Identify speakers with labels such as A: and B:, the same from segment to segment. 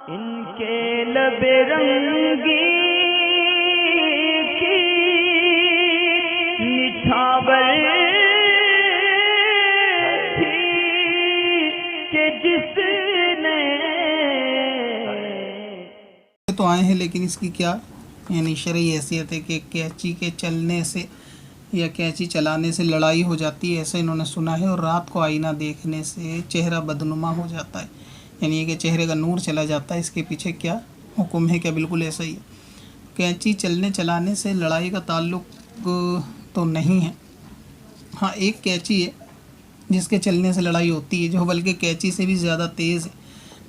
A: इनके लबे रंगी की निछावर थी कि जिसने
B: तो आए हैं, लेकिन इसकी क्या यानी शरई हैसियत है कि कैंची के चलने से या कैंची चलाने से लड़ाई हो जाती है, ऐसा इन्होंने सुना है। और रात को आईना देखने से चेहरा बदनुमा हो जाता है, यानी कि चेहरे का नूर चला जाता है। इसके पीछे क्या हुक्म है? क्या बिल्कुल ऐसा ही है? कैंची चलने चलाने से लड़ाई का ताल्लुक तो नहीं है। हाँ, एक कैंची है जिसके चलने से लड़ाई होती है, जो बल्कि कैंची से भी ज़्यादा तेज़ है।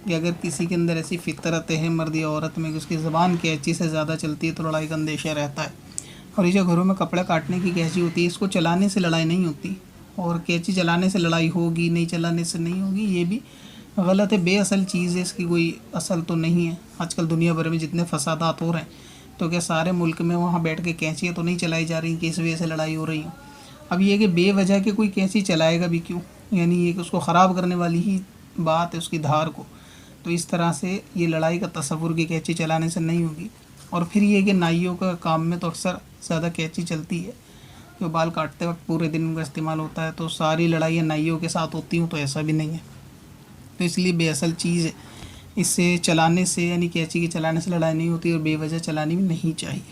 B: कि अगर किसी के अंदर ऐसी फितरत है मर्द या औरत में कि उसकी ज़बान कैंची से ज़्यादा चलती है तो लड़ाई का अंदेशा रहता है। और ये जो घरों में कपड़ा काटने की कैंची होती है, इसको चलाने से लड़ाई नहीं होती। और कैंची चलाने से लड़ाई होगी, नहीं चलाने से नहीं होगी, ये भी गलत है, बेअसल चीज़ है, इसकी कोई असल तो नहीं है। आजकल दुनिया भर में जितने फसादात हो रहे हैं, तो क्या सारे मुल्क में वहाँ बैठ के कैंचियाँ तो नहीं चलाई जा रही कि इस वजह से लड़ाई हो रही हो? अब ये कि बेवजह के कोई कैंची चलाएगा भी क्यों? यानी ये कि उसको ख़राब करने वाली ही बात है उसकी धार को। तो इस तरह से ये लड़ाई का तसव्वुर की कैंची चलाने से नहीं होगी। और फिर ये कि नाइयों का काम में तो अक्सर ज़्यादा कैंची चलती है, जो बाल काटते वक्त पूरे दिन उनका इस्तेमाल होता है, तो सारी लड़ाइयाँ नाइयों के साथ होती हूँ, तो ऐसा भी नहीं है। तो इसलिए बेअसल चीज़ है, इससे चलाने से यानी कैंची के चलाने से लड़ाई नहीं होती और बेवजह चलानी भी नहीं चाहिए।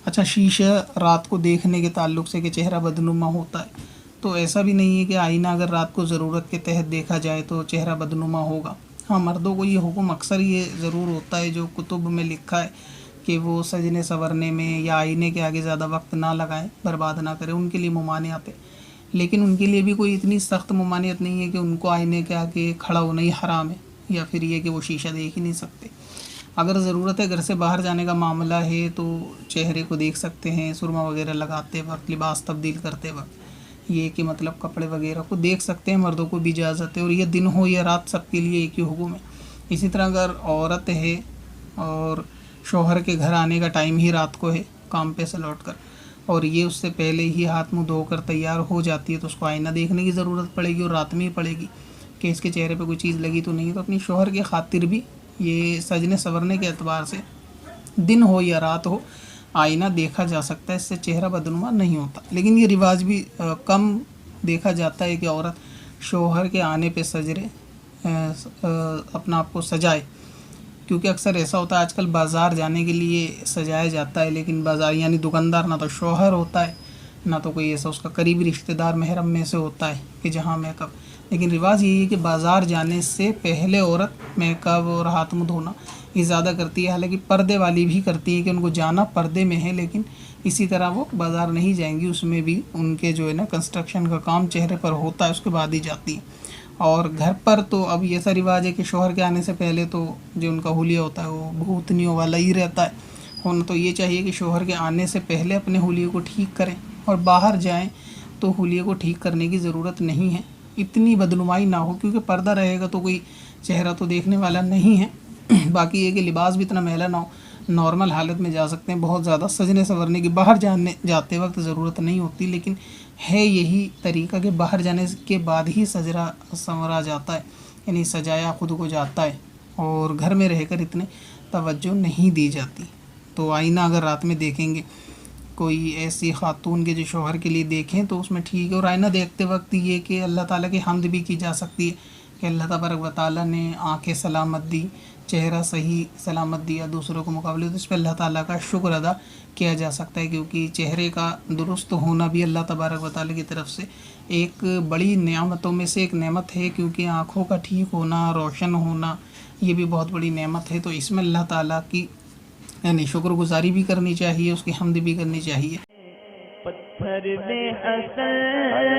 B: अच्छा, शीशा रात को देखने के ताल्लुक से कि चेहरा बदनुमा होता है, तो ऐसा भी नहीं है कि आईना अगर रात को ज़रूरत के तहत देखा जाए तो चेहरा बदनुमा होगा। हाँ, मर्दों को ये हुक्म अक्सर ये ज़रूर होता है, जो कुतुब में लिखा है कि वो सजने संवरने में या आईने के आगे ज़्यादा वक्त ना लगाएं, बर्बाद ना करें, उनके लिए ममानियत है। लेकिन उनके लिए भी कोई इतनी सख्त ममानियत नहीं है कि उनको आईने के आगे खड़ा होना ही हराम है, या फिर ये कि वो शीशा देख ही नहीं सकते। अगर ज़रूरत है, घर से बाहर जाने का मामला है, तो चेहरे को देख सकते हैं, सुरमा वगैरह लगाते वक्त, लिबास तब्दील करते वक्त, ये कि मतलब कपड़े वगैरह को देख सकते हैं, मर्दों को भी इजाज़त है। और ये दिन हो या रात, सबके लिए एक ही हुक्म है। इसी तरह अगर औरत है और शौहर के घर आने का टाइम ही रात को है काम पे से लौट कर, और ये उससे पहले ही हाथ मुँह धोकर तैयार हो जाती है, तो उसको आईना देखने की ज़रूरत पड़ेगी और रात में ही पड़ेगी कि इसके चेहरे पे कोई चीज़ लगी तो नहीं है। तो अपनी शौहर की खातिर भी ये सजने संवरने के एतबार से दिन हो या रात हो, आईना देखा जा सकता है, इससे चेहरा बदनुमा नहीं होता। लेकिन ये रिवाज भी कम देखा जाता है कि औरत शौहर के आने पे सजरे अपना आप को सजाए, क्योंकि अक्सर ऐसा होता है आजकल बाज़ार जाने के लिए सजाया जाता है, लेकिन बाज़ार यानी दुकानदार ना तो शौहर होता है, ना तो कोई ऐसा उसका करीबी रिश्तेदार महरम में से होता है कि जहाँ मेकअप। लेकिन रिवाज यही है कि बाज़ार जाने से पहले औरत मेकअप और हाथ मुँह धोना ये ज़्यादा करती है। हालांकि पर्दे वाली भी करती है कि उनको जाना पर्दे में है, लेकिन इसी तरह वो बाज़ार नहीं जाएंगी, उसमें भी उनके जो है ना कंस्ट्रक्शन का काम चेहरे पर होता है, उसके बाद ही जाती है। और घर पर तो अब ये सा रिवाज है कि शौहर के आने से पहले तो जो उनका हुलिया होता है वो भूतनियों वाला ही रहता है। होना तो ये चाहिए कि शौहर के आने से पहले अपने हुलिये को ठीक करें, और बाहर जाएं तो हुलिये को ठीक करने की ज़रूरत नहीं है, इतनी बदनुमाई ना हो, क्योंकि पर्दा रहेगा तो कोई चेहरा तो देखने वाला नहीं है। बाकी ये कि लिबास भी इतना मैला ना हो, नॉर्मल हालत में जा सकते हैं। बहुत ज़्यादा सजने संवरने की बाहर जाते वक्त ज़रूरत नहीं होती, लेकिन है यही तरीका कि बाहर जाने के बाद ही सजरा संवरा जाता है, यानी सजाया खुद को जाता है, और घर में रहकर इतने तवज्जो नहीं दी जाती। तो आईना अगर रात में देखेंगे कोई ऐसी खातून के जो शौहर के लिए देखें तो उसमें ठीक है। और आईना देखते वक्त ये कि अल्लाह ताला की हम्द भी की जा सकती है कि अल्लाह तबारक व तआला ने आँखें सलामत दी, चेहरा सही सलामत दिया दूसरों के मुकाबले, तो इस पर अल्लाह ताला का शुक्र अदा किया जा सकता है, क्योंकि चेहरे का दुरुस्त होना भी अल्लाह तबारक व तआला की तरफ से एक बड़ी नेमतों में से एक नेमत है। क्योंकि आँखों का ठीक होना, रोशन होना, ये भी बहुत बड़ी नेमत है। तो इसमें अल्लाह ताला की यानी शुक्रगुजारी भी करनी चाहिए, उसकी हम्द भी करनी चाहिए।
A: पत्थर में असल